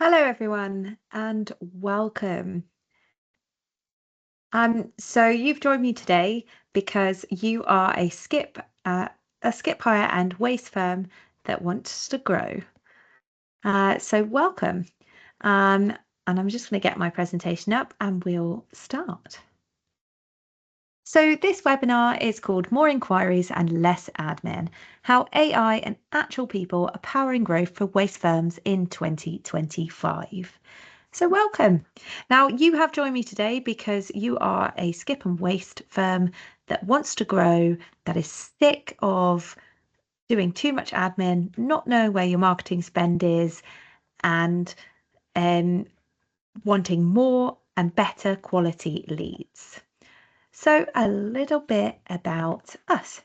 Hello, everyone, and welcome. So you've joined me today because you are a skip hire and waste firm that wants to grow. So welcome. And I'm just going to get my presentation up and we'll start. So this webinar is called More Enquiries and Less Admin, How AI and Actual People are Powering Growth for Waste Firms in 2025. So welcome. Now you have joined me today because you are a skip and waste firm that wants to grow, that is sick of doing too much admin, not knowing where your marketing spend is, and wanting more and better quality leads. So a little bit about us.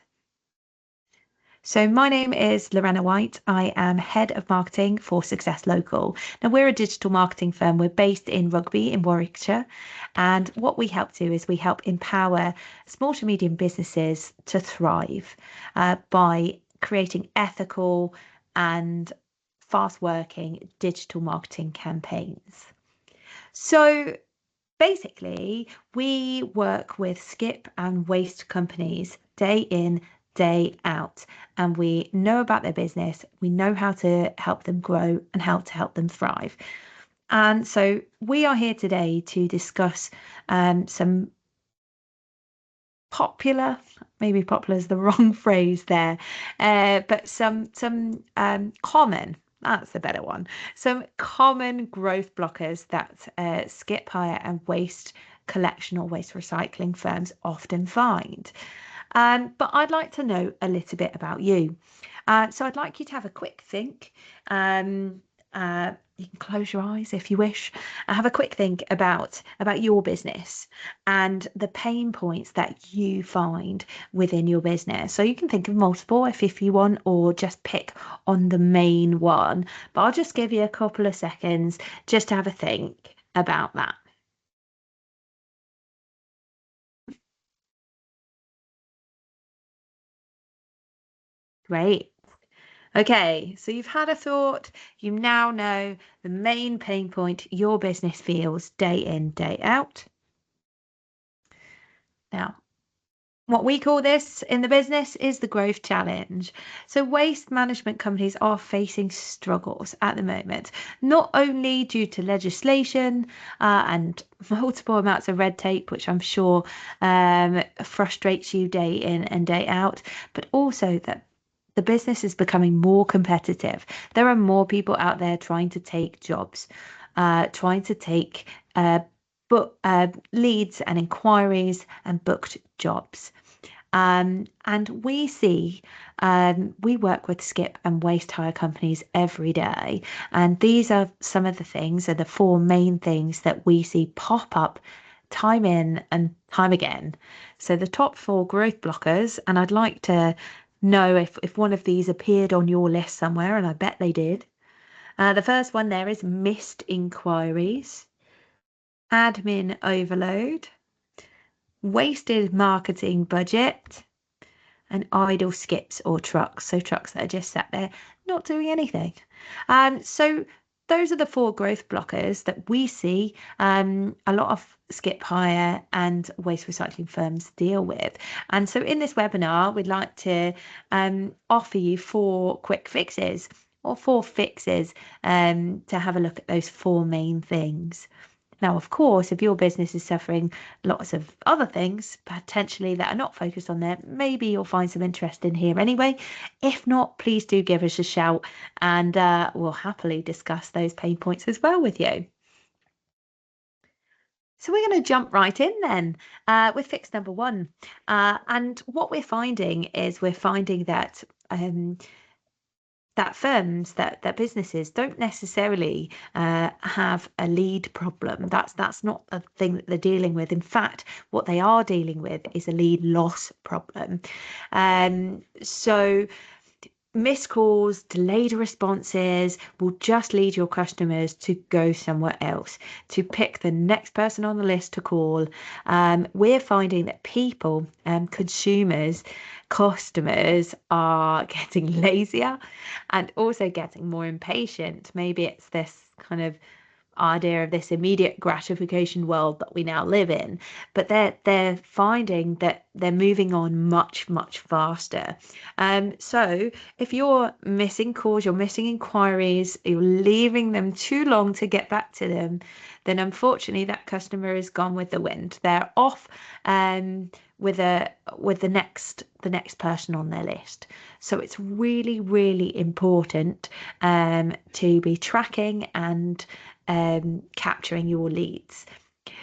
So my name is Lorena White. I am head of marketing for Success Local. Now we're a digital marketing firm. We're based in Rugby in Warwickshire. And what we help do is we help empower small to medium businesses to thrive by creating ethical and fast working digital marketing campaigns. So basically, we work with skip and waste companies day in, day out, and we know about their business. We know how to help them grow and how to help them thrive. And so we are here today to discuss some popular, maybe popular is the wrong phrase there, but some common. That's a better one. Some common growth blockers that skip hire and waste collection or waste recycling firms often find. But I'd like to know a little bit about you. So I'd like you to have a quick think. You can close your eyes if you wish. Have a quick think about your business and the pain points that you find within your business. So you can think of multiple if you want, or just pick on the main one. But I'll just give you a couple of seconds just to have a think about that. Great. Okay, so you've had a thought, you now know the main pain point your business feels day in, day out. Now, what we call this in the business is the growth challenge. So waste management companies are facing struggles at the moment, not only due to legislation and multiple amounts of red tape, which I'm sure frustrates you day in and day out, but also that the business is becoming more competitive. There are more people out there trying to take jobs, trying to take leads and inquiries and booked jobs. And we work with skip and waste hire companies every day. And these are some of the things, are the four main things that we see pop up time in and time again. So the top four growth blockers, and I'd like to know if one of these appeared on your list somewhere, and I bet they did. The first one there is missed inquiries, admin overload, wasted marketing budget, and idle skips or trucks. So trucks that are just sat there not doing anything. So those are the four growth blockers that we see a lot of skip hire and waste recycling firms deal with. And so in this webinar, we'd like to offer you four quick fixes or four fixes to have a look at those four main things. Now, of course, if your business is suffering lots of other things, potentially that are not focused on there, maybe you'll find some interest in here anyway. If not, please do give us a shout and we'll happily discuss those pain points as well with you. So we're going to jump right in then with fix number one. And what we're finding is that firms, that businesses don't necessarily have a lead problem. That's not a thing that they're dealing with. In fact, what they are dealing with is a lead loss problem. So missed calls, delayed responses will just lead your customers to go somewhere else, to pick the next person on the list to call. We're finding that people, consumers, customers are getting lazier and also getting more impatient. Maybe it's this kind of idea of this immediate gratification world that we now live in, but they're finding that they're moving on much faster. So if you're missing calls, you're missing inquiries, you're leaving them too long to get back to them, then unfortunately that customer is gone with the wind. They're off with the next person on their list. So it's really important to be tracking and capturing your leads.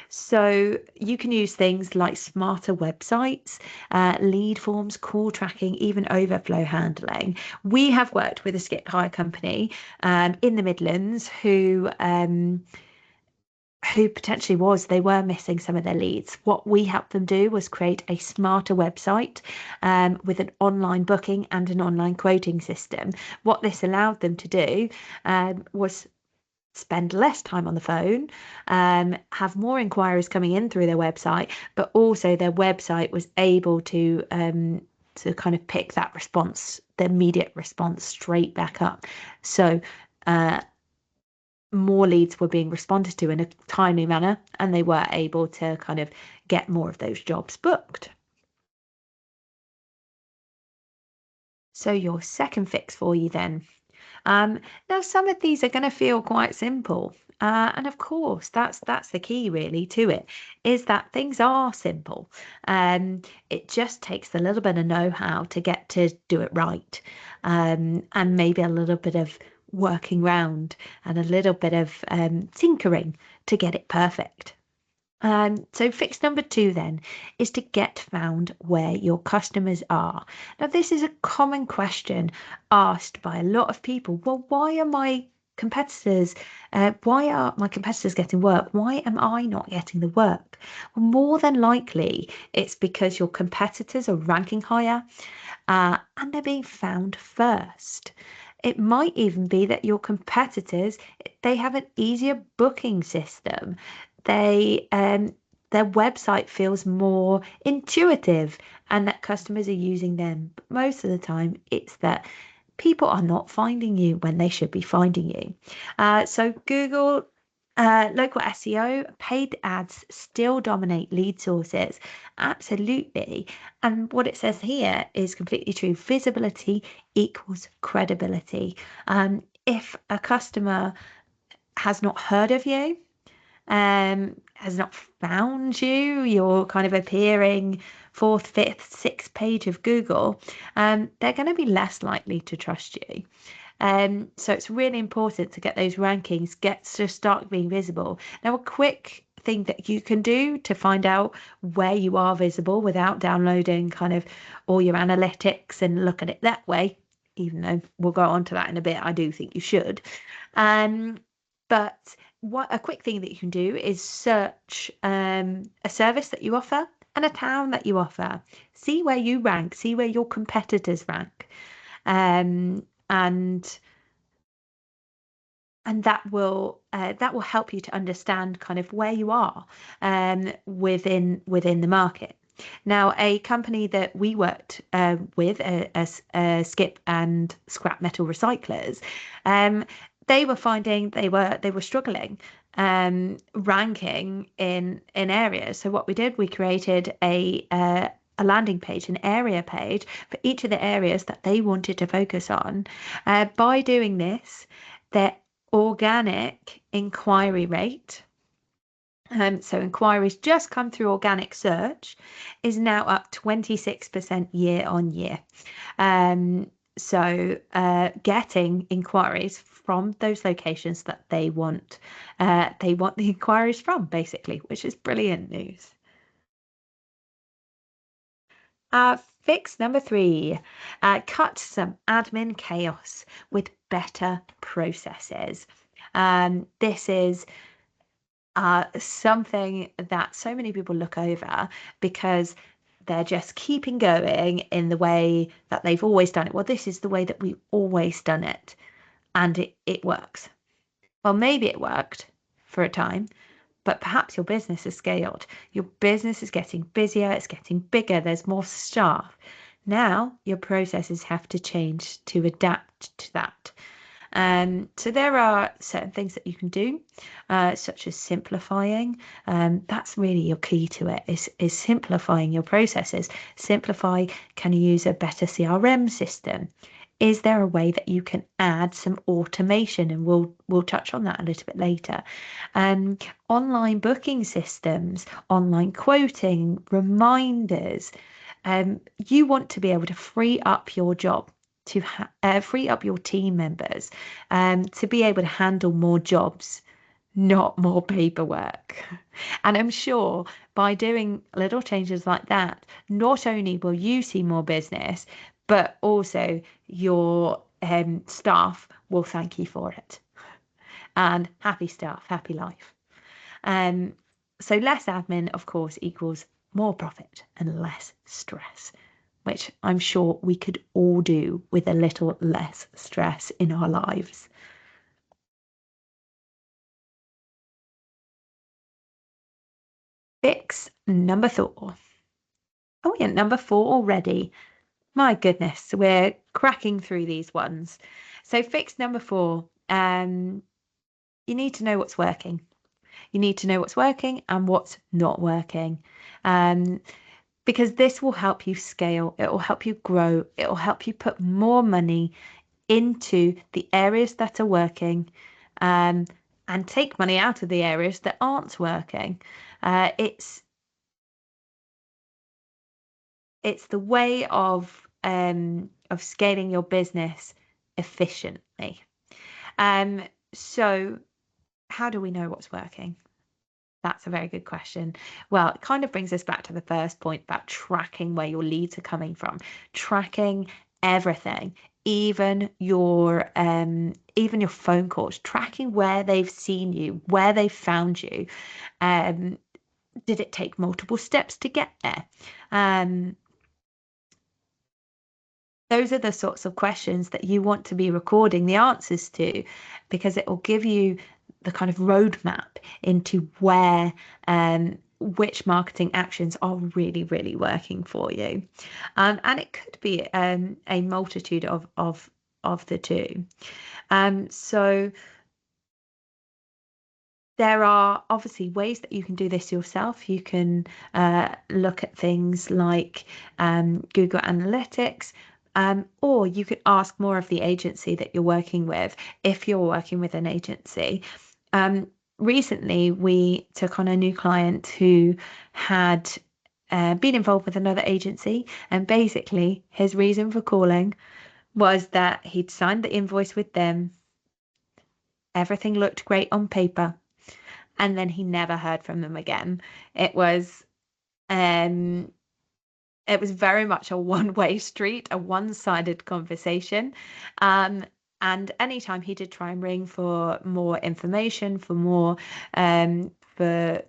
So you can use things like smarter websites, lead forms, call tracking, even overflow handling. We have worked with a skip hire company in the Midlands who potentially they were missing some of their leads. What we helped them do was create a smarter website with an online booking and an online quoting system. What this allowed them to do was spend less time on the phone, have more inquiries coming in through their website, but also their website was able to kind of pick that response, the immediate response straight back up. So more leads were being responded to in a timely manner, and they were able to kind of get more of those jobs booked. So your second fix for you then. Now, some of these are going to feel quite simple. And of course, that's the key really to it, is that things are simple. It just takes a little bit of know-how to get to do it right. And maybe a little bit of working round and a little bit of tinkering to get it perfect. So fix number 2 then is to get found where your customers are. Now, this is a common question asked by a lot of people. Well, why are my competitors getting work? Why am I not getting the work? Well, more than likely, it's because your competitors are ranking higher and they're being found first. It might even be that your competitors, they have an easier booking system. Their website feels more intuitive and that customers are using them. But most of the time, it's that people are not finding you when they should be finding you. So Google, local SEO, paid ads still dominate lead sources. Absolutely. And what it says here is completely true. Visibility equals credibility. If a customer has not heard of you, has not found you, you're kind of appearing fourth, fifth, sixth page of Google, they're going to be less likely to trust you. So it's really important to get those rankings, get to start being visible. Now, a quick thing that you can do to find out where you are visible without downloading kind of all your analytics and look at it that way, even though we'll go on to that in a bit, I do think you should. But what a quick thing that you can do is search a service that you offer and a town that you offer. See where you rank, see where your competitors rank. And that will help you to understand kind of where you are within the market. Now, a company that we worked with, skip and scrap metal recyclers, they were finding they were struggling ranking in areas. So what we did, we created a landing page, an area page for each of the areas that they wanted to focus on. By doing this, their organic inquiry rate, so inquiries just come through organic search, is now up 26% year on year. So getting inquiries from those locations that they want the inquiries from, basically, which is brilliant news. Fix number 3, cut some admin chaos with better processes. This is something that so many people look over because they're just keeping going in the way that they've always done it. Well, this is the way that we've always done it, and it works. Well, maybe it worked for a time, but perhaps your business has scaled. Your business is getting busier, it's getting bigger, there's more staff. Now your processes have to change to adapt to that. So there are certain things that you can do, such as simplifying. That's really your key to it, is simplifying your processes. Simplify, can you use a better CRM system? Is there a way that you can add some automation? And we'll touch on that a little bit later. Online booking systems, online quoting, reminders. You want to be able to free up your job, to free up your team members, to be able to handle more jobs, not more paperwork. And I'm sure by doing little changes like that, not only will you see more business, but also your staff will thank you for it. And happy staff, happy life. Um, so less admin, of course, equals more profit and less stress, which I'm sure we could all do with a little less stress in our lives. Fix number four. Oh, yeah, number four already. My goodness, we're cracking through these ones. So, fix number four. You need to know what's working. You need to know what's working and what's not working. Um, because this will help you scale, it will help you grow, it will help you put more money into the areas that are working, um, and take money out of the areas that aren't working. It's the way of scaling your business efficiently. Um, so how do we know what's working? That's a very good question. Well, it kind of brings us back to the first point about tracking where your leads are coming from, tracking everything, even your phone calls, tracking where they've seen you, where they've found you. Um, did it take multiple steps to get there? Um, those are the sorts of questions that you want to be recording the answers to, because it will give you the kind of roadmap into where which marketing actions are really, really working for you. And it could be a multitude of the two. So there are obviously ways that you can do this yourself. You can look at things like Google Analytics, or you could ask more of the agency that you're working with if you're working with an agency. Recently, we took on a new client who had been involved with another agency, and basically his reason for calling was that he'd signed the invoice with them. Everything looked great on paper, and then he never heard from them again. It was um it was very much a one-way street, a one-sided conversation. Um, and anytime he did try and ring for more information, for more for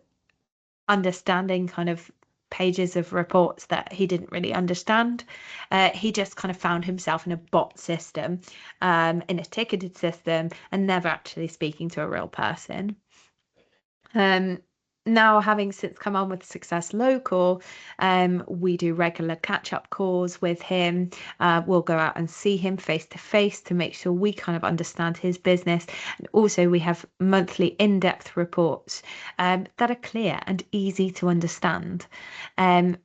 understanding kind of pages of reports that he didn't really understand, he just kind of found himself in a bot system, in a ticketed system, and never actually speaking to a real person. Um, Now, having since come on with Success Local, we do regular catch-up calls with him. We'll go out and see him face to face to make sure we kind of understand his business. And also, we have monthly in-depth reports that are clear and easy to understand.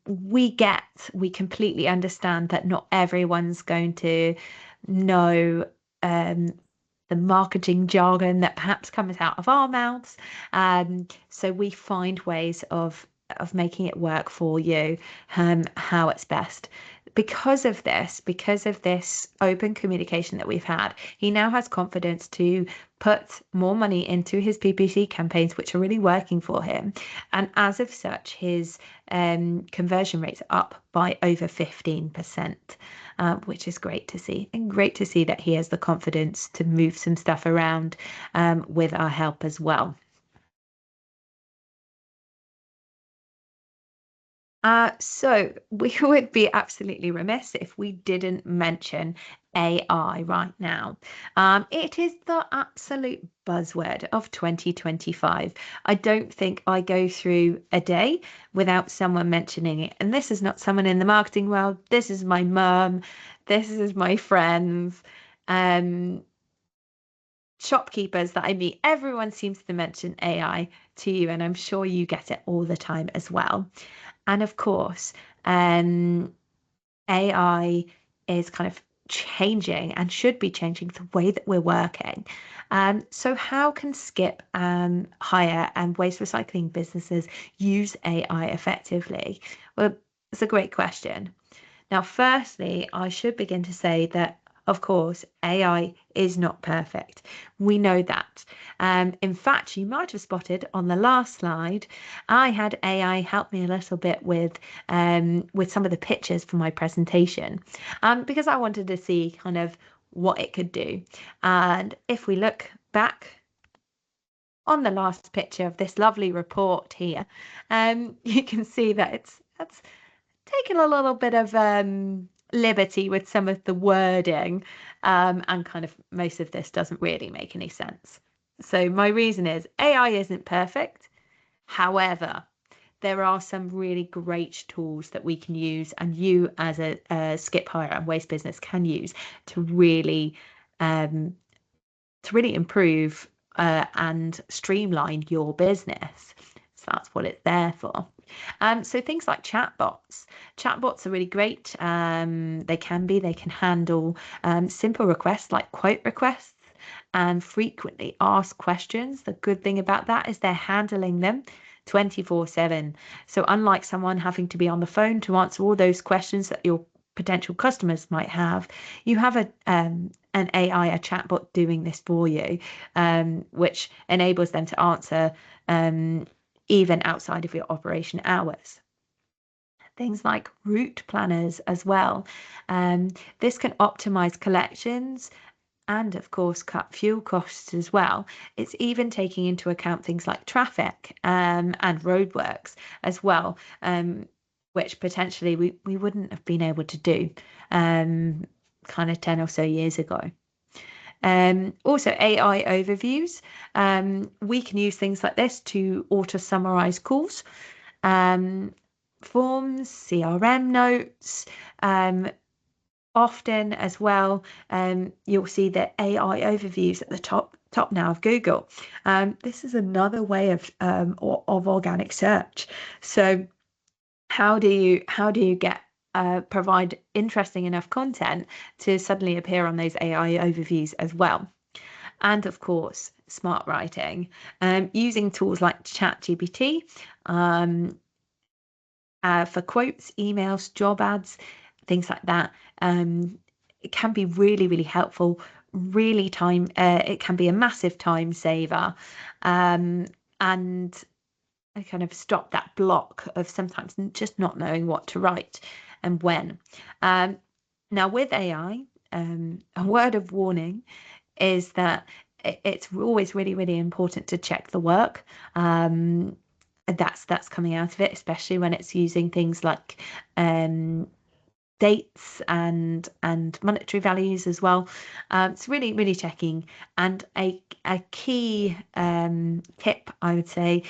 We completely understand that not everyone's going to know the marketing jargon that perhaps comes out of our mouths. So we find ways of making it work for you, how it's best. Because of this open communication that we've had, he now has confidence to put more money into his PPC campaigns, which are really working for him. And as of such, his conversion rates are up by over 15%, which is great to see. And great to see that he has the confidence to move some stuff around with our help as well. So we would be absolutely remiss if we didn't mention AI right now. It is the absolute buzzword of 2025. I don't think I go through a day without someone mentioning it. And this is not someone in the marketing world. This is my mum. This is my friends. Um, Shopkeepers that I meet, everyone seems to mention AI to you, and I'm sure you get it all the time as well. And of course, um, AI is kind of changing and should be changing the way that we're working. So how can skip hire and waste recycling businesses use AI effectively? Well, it's a great question. Now, firstly, I should begin to say that, of course, AI is not perfect. We know that. In fact, you might have spotted on the last slide, I had AI help me a little bit with some of the pictures for my presentation, because I wanted to see kind of what it could do. And if we look back on the last picture of this lovely report here, you can see that it's taken a little bit of liberty with some of the wording, and kind of most of this doesn't really make any sense. So my reason is AI isn't perfect. However, there are some really great tools that we can use, and you as a skip hire and waste business can use to really um, improve and streamline your business. So that's what it's there for. So things like chatbots. Chatbots are really great. They can handle simple requests like quote requests and frequently asked questions. The good thing about that is they're handling them 24/7. So unlike someone having to be on the phone to answer all those questions that your potential customers might have, you have an AI, a chatbot doing this for you, which enables them to answer even outside of your operation hours. Things like route planners as well. This can optimize collections and, of course, cut fuel costs as well. It's even taking into account things like traffic and roadworks as well, which potentially we wouldn't have been able to do um, kind of 10 or so years ago. Also, AI overviews. We can use things like this to auto summarize calls, um, forms, CRM notes. Often as well, you'll see the AI overviews at the top now of Google. This is another way of organic search. So how do you get provide interesting enough content to suddenly appear on those AI overviews as well? And of course, smart writing, using tools like ChatGPT um, for quotes, emails, job ads, things like that. It can be really, really helpful. It can be a massive time saver, um, and I kind of stop that block of sometimes just not knowing what to write and when. Um, Now, with AI, a word of warning is that it's always really, really important to check the work. That's coming out of it, especially when it's using things like um, dates and monetary values as well. It's really, really checking. And a key tip I would say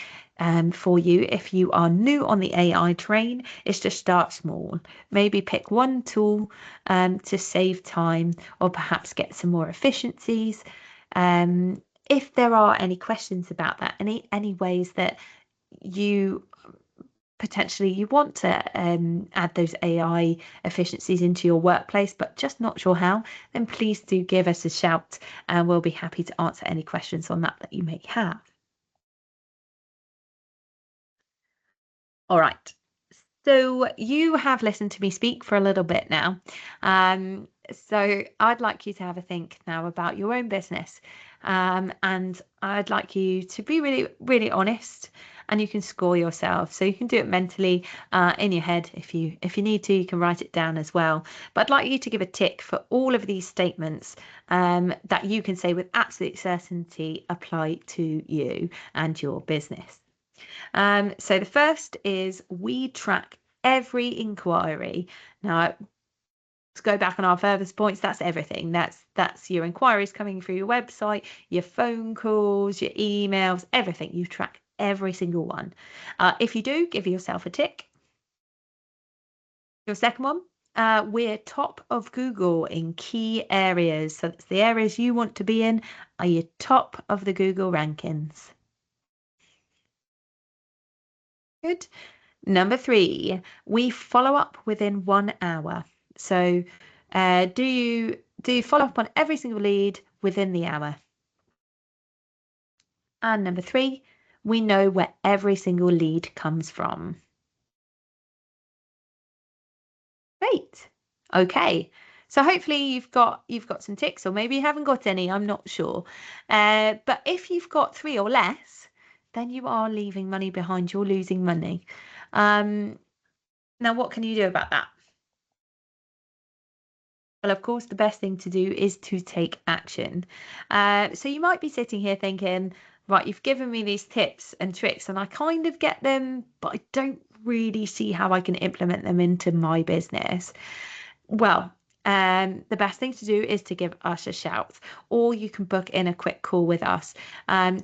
for you if you are new on the AI train is to start small. Maybe pick one tool to save time or perhaps get some more efficiencies. If there are any questions about that, any ways that you potentially you want to add those AI efficiencies into your workplace, but just not sure how, then please do give us a shout and we'll be happy to answer any questions on that you may have. All right. So you have listened to me speak for a little bit now. So I'd like you to have a think now about your own business. And I'd like you to be really, really honest and you can score yourself. So you can do it mentally in your head if you need to, you can write it down as well. But I'd like you to give a tick for all of these statements that you can say with absolute certainty apply to you and your business. So the first is we track every inquiry. Now, to go back on our furthest points, that's everything. That's your inquiries coming through your website, your phone calls, your emails, everything. You track every single one. If you do, give yourself a tick. Your second one, we're top of Google in key areas. So that's the areas you want to be in are your top of the Google rankings. Good. Number 3, we follow up within 1 hour. So do you follow up on every single lead within the hour? And number 3, we know where every single lead comes from. Great. Okay. So hopefully you've got some ticks, or maybe you haven't got any, I'm not sure. But if you've got 3 or less, then you are leaving money behind. You're losing money. Now, what can you do about that? Well, of course, the best thing to do is to take action. So you might be sitting here thinking, right, you've given me these tips and tricks, and I kind of get them, but I don't really see how I can implement them into my business. Well, the best thing to do is to give us a shout, or you can book in a quick call with us.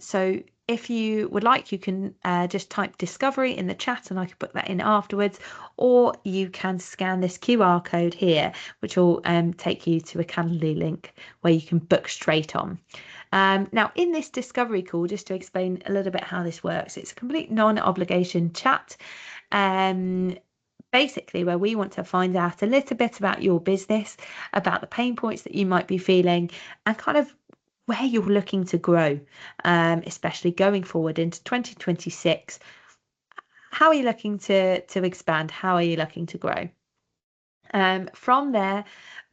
So if you would like, you can just type discovery in the chat and I can put that in afterwards, or you can scan this QR code here, which will take you to a Calendly link where you can book straight on. Now, in this discovery call, just to explain a little bit how this works, it's a complete non-obligation chat. Basically, where we want to find out a little bit about your business, about the pain points that you might be feeling, and kind of where you're looking to grow, especially going forward into 2026. How are you looking to expand? How are you looking to grow? From there,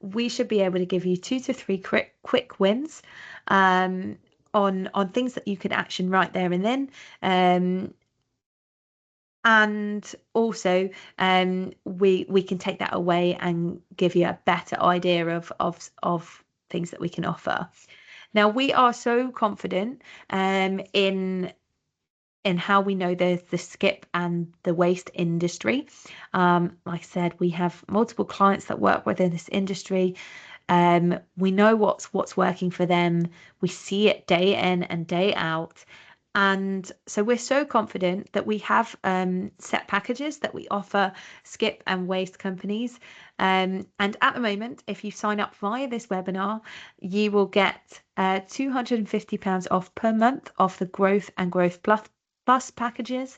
we should be able to give you 2 to 3 quick wins on things that you can action right there and then. And also, we can take that away and give you a better idea of things that we can offer. Now, we are so confident in how we know the skip and the waste industry. Like I said, we have multiple clients that work within this industry. We know what's working for them. We see it day in and day out. And so we're so confident that we have set packages that we offer skip and waste companies. And at the moment, if you sign up via this webinar, you will get £250 off per month off the Growth and Growth Plus packages,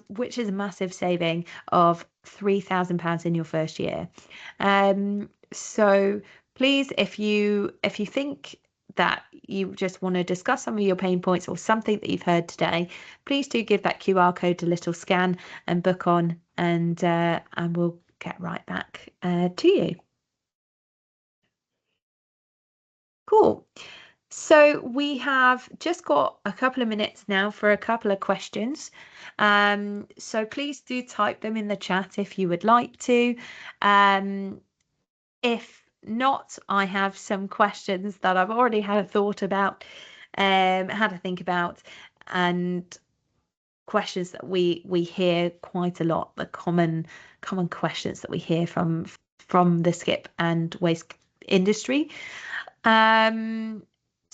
which is a massive saving of £3,000 in your first year. So please, if you think that you just want to discuss some of your pain points or something that you've heard today, please do give that QR code a little scan and book on, and we'll get right back to you. Cool. So we have just got a couple of minutes now for a couple of questions. So please do type them in the chat if you would like to. If not, I have some questions that I've already had a thought about, had to think about, and questions that we hear quite a lot, the common questions that we hear from the skip and waste industry.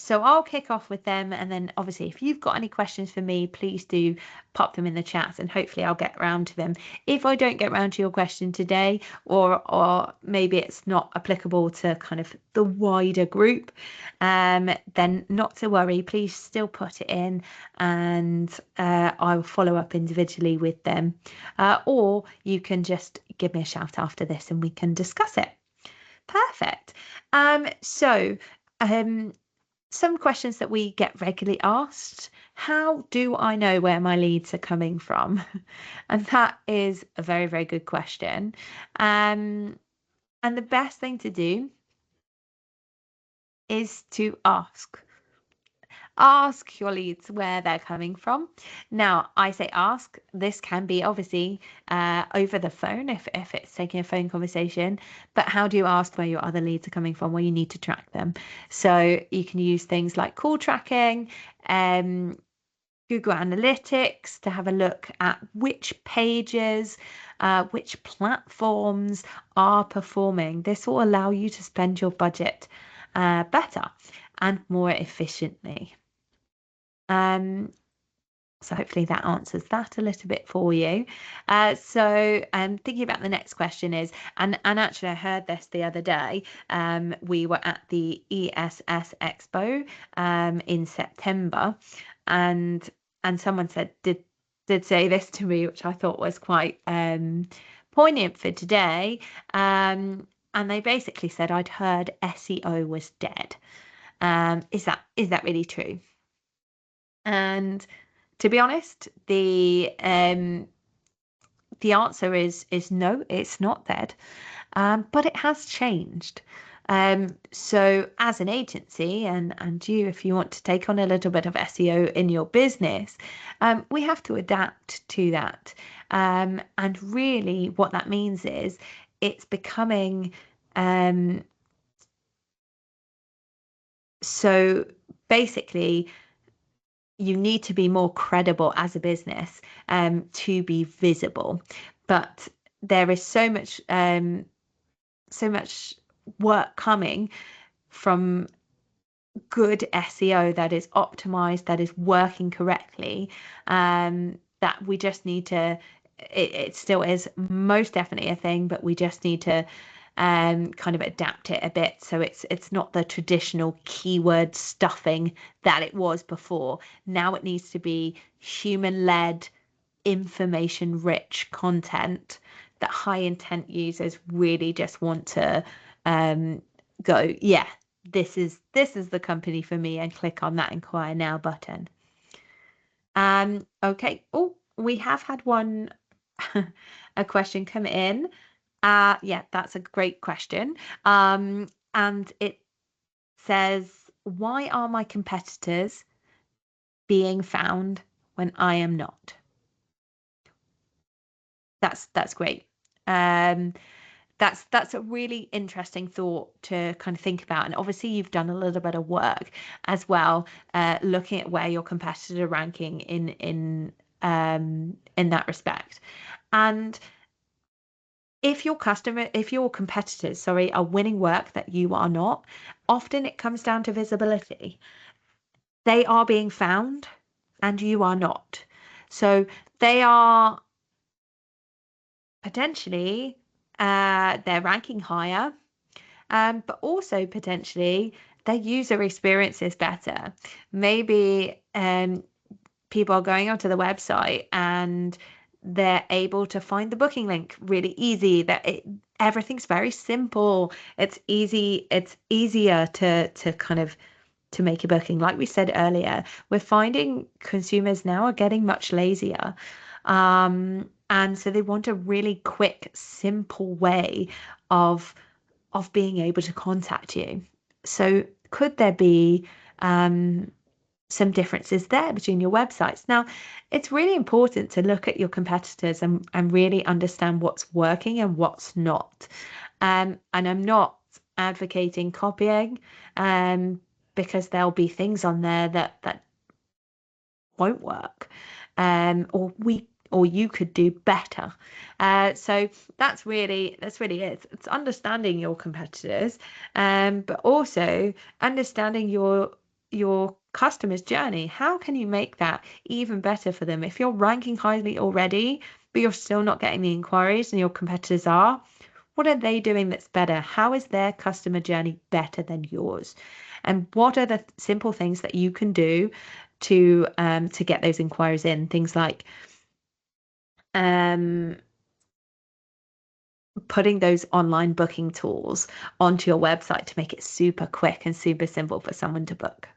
So I'll kick off with them, and then obviously if you've got any questions for me, please do pop them in the chat and hopefully I'll get around to them. If I don't get around to your question today, or maybe it's not applicable to kind of the wider group, then not to worry, please still put it in, and I will follow up individually with them, or you can just give me a shout after this and we can discuss it. Perfect. Some questions that we get regularly asked: how do I know where my leads are coming from? And that is a very, very good question. And the best thing to do is to ask. Ask your leads where they're coming from. Now, I say ask. This can be obviously over the phone if it's taking a phone conversation. But how do you ask where your other leads are coming from? Well, you need to track them. So you can use things like call tracking. Google Analytics to have a look at which pages, which platforms are performing. This will allow you to spend your budget better and more efficiently. So hopefully that answers that a little bit for you. So thinking about the next question is, and actually I heard this the other day. We were at the ESS Expo in September, and someone said did say this to me, which I thought was quite poignant for today. And they basically said I'd heard SEO was dead. Is that really true? And to be honest, the answer is no, it's not dead, but it has changed. So as an agency, and you, if you want to take on a little bit of SEO in your business, we have to adapt to that. And really, what that means is it's becoming so basically you need to be more credible as a business to be visible. But there is so much work coming from good SEO that is optimized, that is working correctly, that we just need to, it still is most definitely a thing, but we just need to kind of adapt it a bit so it's not the traditional keyword stuffing that it was before. Now it needs to be human-led, information-rich content that high intent users really just want to go, yeah, this is the company for me, and click on that inquire now button. Okay. Oh, we have had one a question come in. Yeah, that's a great question. And it says, why are my competitors being found when I am not? That's great. Um, that's a really interesting thought to kind of think about. And obviously, you've done a little bit of work as well, looking at where your competitors are ranking in that respect. And if your competitors, sorry, are winning work that you are not, often it comes down to visibility. They are being found and you are not. So they are potentially they're ranking higher, but also potentially their user experience is better. Maybe people are going onto the website and they're able to find the booking link really easy. Everything's very simple. It's easy. It's easier to kind of to make a booking. Like we said earlier, we're finding consumers now are getting much lazier. And so they want a really quick, simple way of being able to contact you. So could there be some differences there between your websites? Now, it's really important to look at your competitors and really understand what's working and what's not. And I'm not advocating copying, because there'll be things on there that won't work, or you could do better. So that's really it. It's understanding your competitors, but also understanding your customer's journey. How can you make that even better for them? If you're ranking highly already, but you're still not getting the inquiries and your competitors are, what are they doing that's better? How is their customer journey better than yours? And what are the simple things that you can do to get those inquiries in? Things like um, putting those online booking tools onto your website to make it super quick and super simple for someone to book.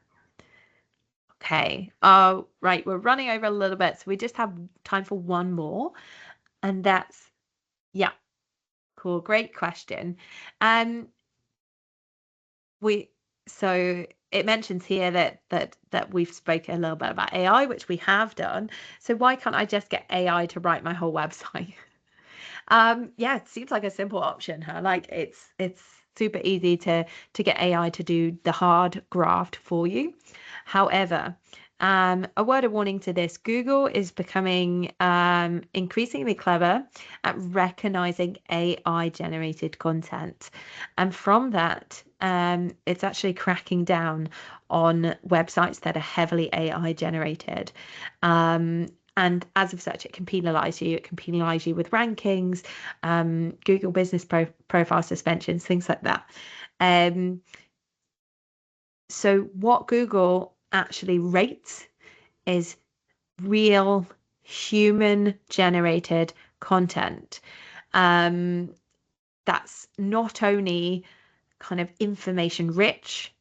Okay. Oh, right. We're running over a little bit, so we just have time for one more, and that's yeah. Cool. Great question. Um, we so it mentions here that we've spoken a little bit about AI, which we have done. So why can't I just get AI to write my whole website? Yeah, it seems like a simple option, huh? Like it's super easy to get AI to do the hard graft for you. However, A word of warning to this: Google is becoming increasingly clever at recognizing AI generated content. And from that, it's actually cracking down on websites that are heavily AI generated. And as of such, it can penalize you. It can penalize you with rankings, Google Business Profile suspensions, things like that. Um, so what Google actually rates is real human generated content. Um, that's not only kind of information rich,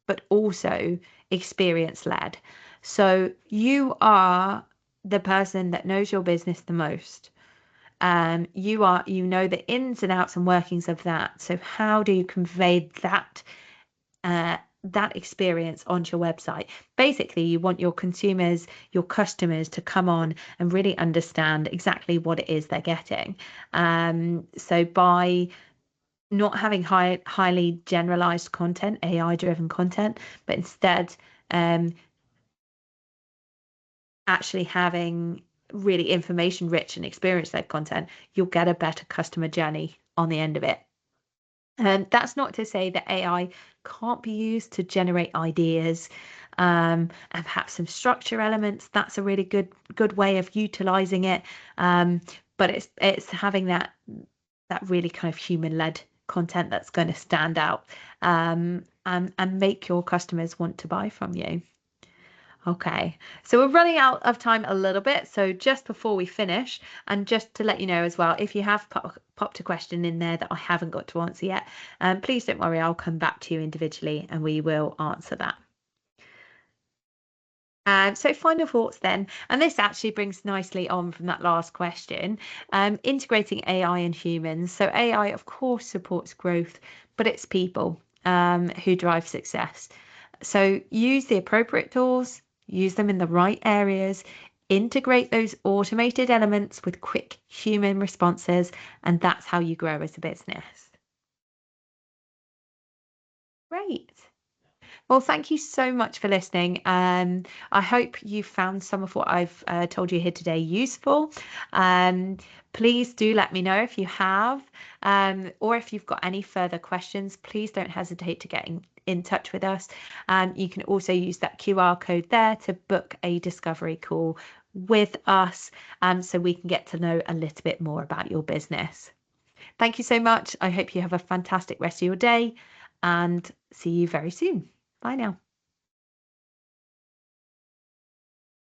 but also experience led. So you are the person that knows your business the most. You know the ins and outs and workings of that. So how do you convey that experience onto your website? Basically, you want your consumers, your customers to come on and really understand exactly what it is they're getting. So by not having highly generalized content, AI driven content, but instead um, actually having really information rich and experience led content, you'll get a better customer journey on the end of it. And that's not to say that AI can't be used to generate ideas, and perhaps some structure elements. That's a really good way of utilizing it. But it's having that really kind of human led content that's going to stand out, and make your customers want to buy from you. Okay, so we're running out of time a little bit. So just before we finish, and just to let you know as well, if you have popped a question in there that I haven't got to answer yet, please don't worry, I'll come back to you individually and we will answer that. So final thoughts then, and this actually brings nicely on from that last question, integrating AI and humans. So AI, of course, supports growth, but it's people who drive success. So use the appropriate tools, use them in the right areas, integrate those automated elements with quick human responses, and that's how you grow as a business. Great. Well, thank you so much for listening. I hope you found some of what I've told you here today useful. Um, Please do let me know if you have, or if you've got any further questions. Please don't hesitate to get in touch with us. You can also use that QR code there to book a discovery call with us, so we can get to know a little bit more about your business. Thank you so much. I hope you have a fantastic rest of your day and see you very soon. Bye now.